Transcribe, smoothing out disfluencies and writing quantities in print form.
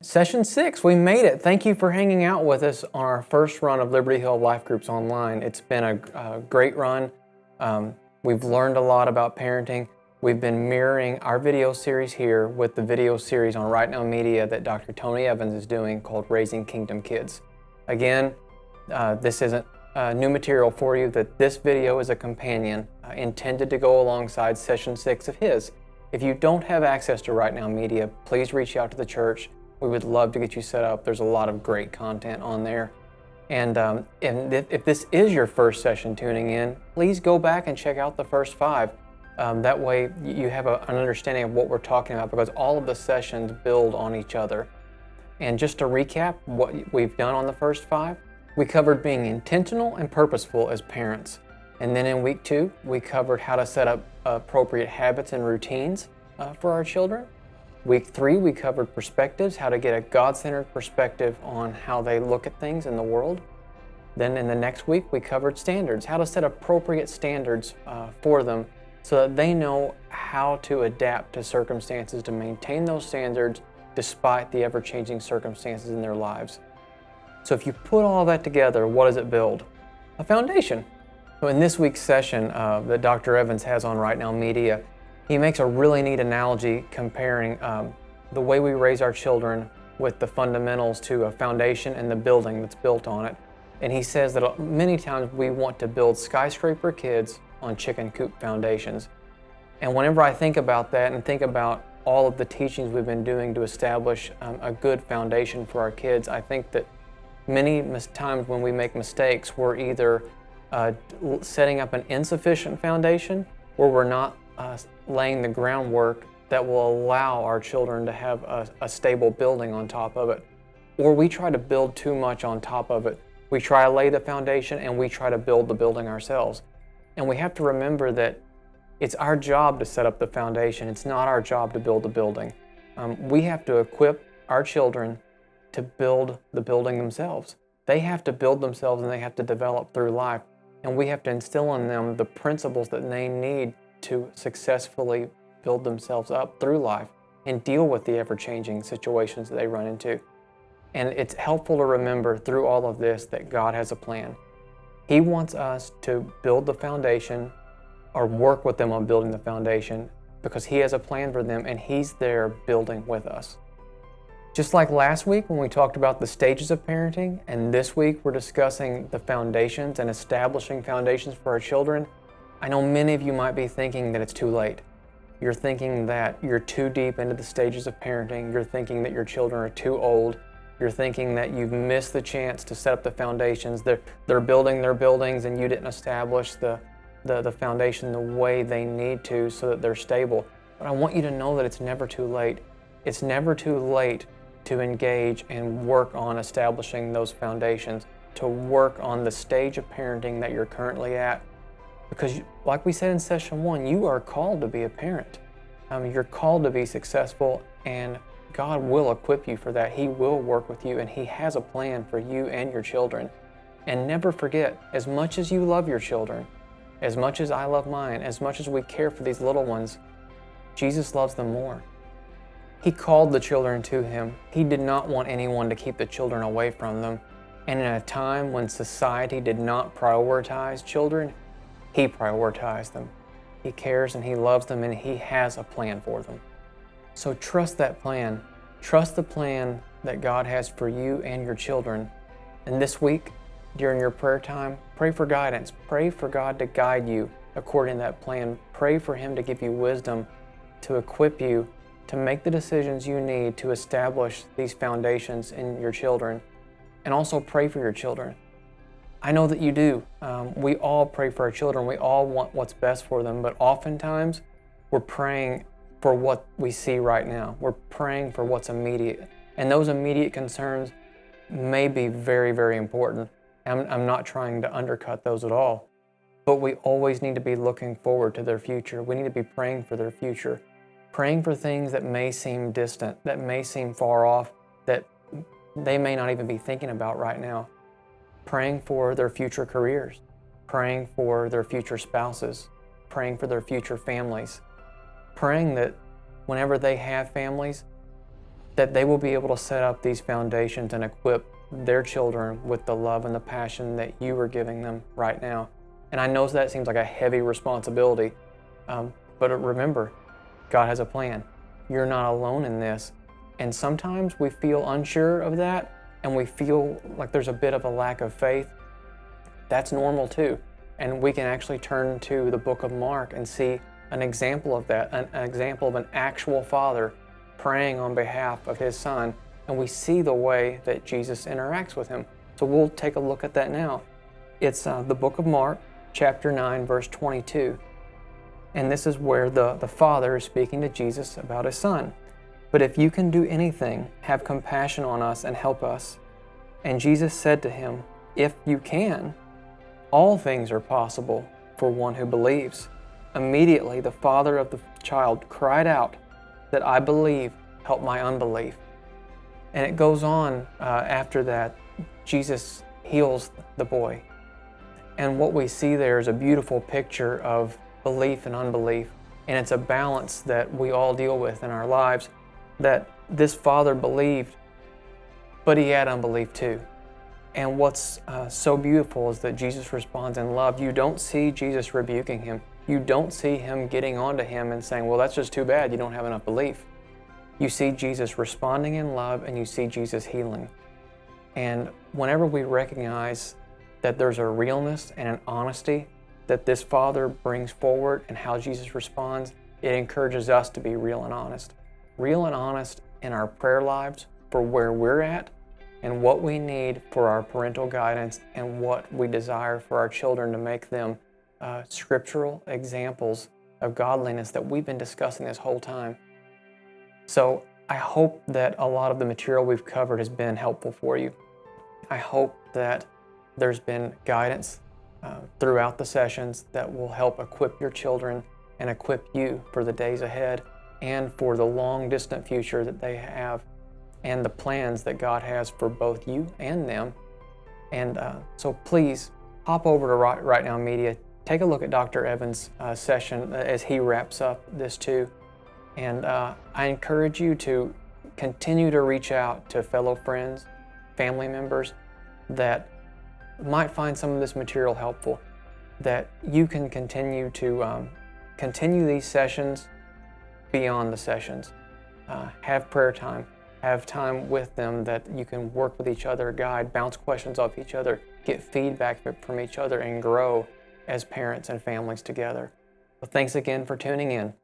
Session 6, we made it. Thank you for hanging out with us on our first run of Liberty Hill Life Groups Online. It's been a great run. We've learned a lot about parenting. We've been mirroring our video series here with the video series on RightNow Media that Dr. Tony Evans is doing called Raising Kingdom Kids. Again, this isn't new material for you, that this video is a companion intended to go alongside Session 6 of his. If you don't have access to RightNow Media, please reach out to the church. We would love to get you set up. There's a lot of great content on there. And if this is your first session tuning in, please go back and check out the first 5. That way you have an understanding of what we're talking about, because all of the sessions build on each other. And just to recap what we've done on the first 5, we covered being intentional and purposeful as parents. And then in week 2, we covered how to set up appropriate habits and routines for our children. Week 3, we covered perspectives, how to get a God-centered perspective on how they look at things in the world. Then in the next week, we covered standards, how to set appropriate standards for them so that they know how to adapt to circumstances to maintain those standards despite the ever-changing circumstances in their lives. So if you put all that together, what does it build? A foundation. So in this week's session that Dr. Evans has on RightNow Media, he makes a really neat analogy comparing the way we raise our children with the fundamentals to a foundation and the building that's built on it. And he says that many times we want to build skyscraper kids on chicken coop foundations. And whenever I think about that and think about all of the teachings we've been doing to establish a good foundation for our kids, I think that many times when we make mistakes, we're either setting up an insufficient foundation, or we're not laying the groundwork that will allow our children to have a stable building on top of it. Or we try to build too much on top of it. We try to lay the foundation and we try to build the building ourselves. And we have to remember that it's our job to set up the foundation. It's not our job to build the building. We have to equip our children to build the building themselves. They have to build themselves and they have to develop through life. And we have to instill in them the principles that they need to successfully build themselves up through life and deal with the ever-changing situations that they run into. And it's helpful to remember through all of this that God has a plan. He wants us to build the foundation or work with them on building the foundation because He has a plan for them and He's there building with us. Just like last week when we talked about the stages of parenting, and this week we're discussing the foundations and establishing foundations for our children, I know many of you might be thinking that it's too late. You're thinking that you're too deep into the stages of parenting. You're thinking that your children are too old. You're thinking that you've missed the chance to set up the foundations. They're building their buildings and you didn't establish the foundation the way they need to so that they're stable. But I want you to know that it's never too late. It's never too late to engage and work on establishing those foundations, to work on the stage of parenting that you're currently at. Because like we said in session 1, you are called to be a parent. You're called to be successful, and God will equip you for that. He will work with you, and He has a plan for you and your children. And never forget, as much as you love your children, as much as I love mine, as much as we care for these little ones, Jesus loves them more. He called the children to Him. He did not want anyone to keep the children away from them. And in a time when society did not prioritize children, He prioritized them. He cares and He loves them and He has a plan for them. So trust that plan. Trust the plan that God has for you and your children. And this week, during your prayer time, pray for guidance. Pray for God to guide you according to that plan. Pray for Him to give you wisdom, to equip you to make the decisions you need to establish these foundations in your children. And also pray for your children. I know that you do. We all pray for our children. We all want what's best for them, but oftentimes we're praying for what we see right now. We're praying for what's immediate. And those immediate concerns may be very, very important. I'm not trying to undercut those at all, but we always need to be looking forward to their future. We need to be praying for their future, praying for things that may seem distant, that may seem far off, that they may not even be thinking about right now. Praying for their future careers, praying for their future spouses, praying for their future families, praying that whenever they have families, that they will be able to set up these foundations and equip their children with the love and the passion that you are giving them right now. And I know that seems like a heavy responsibility, but remember, God has a plan. You're not alone in this. And sometimes we feel unsure of that, and we feel like there's a bit of a lack of faith. That's normal too. And we can actually turn to the book of Mark and see an example of that, an example of an actual father praying on behalf of his son, and we see the way that Jesus interacts with him. So we'll take a look at that now. It's the book of Mark, chapter 9, verse 22. And this is where the father is speaking to Jesus about his son. But if you can do anything, have compassion on us and help us. And Jesus said to him, if you can, all things are possible for one who believes. Immediately the father of the child cried out that I believe, help my unbelief. And it goes on after that, Jesus heals the boy. And what we see there is a beautiful picture of belief and unbelief. And it's a balance that we all deal with in our lives, that this father believed, but he had unbelief too. And what's so beautiful is that Jesus responds in love. You don't see Jesus rebuking him. You don't see him getting onto him and saying, well, that's just too bad, you don't have enough belief. You see Jesus responding in love, and you see Jesus healing. And whenever we recognize that there's a realness and an honesty that this father brings forward and how Jesus responds, it encourages us to be real and honest. Real and honest in our prayer lives for where we're at and what we need for our parental guidance and what we desire for our children to make them scriptural examples of godliness that we've been discussing this whole time. So I hope that a lot of the material we've covered has been helpful for you. I hope that there's been guidance throughout the sessions that will help equip your children and equip you for the days ahead and for the long distant future that they have and the plans that God has for both you and them. And so please hop over to RightNow Media. Take a look at Dr. Evans' session as he wraps up this too. And I encourage you to continue to reach out to fellow friends, family members that might find some of this material helpful, that you can continue to continue these sessions beyond the sessions. Have prayer time, have time with them that you can work with each other, guide, bounce questions off each other, get feedback from each other, and grow as parents and families together. So thanks again for tuning in.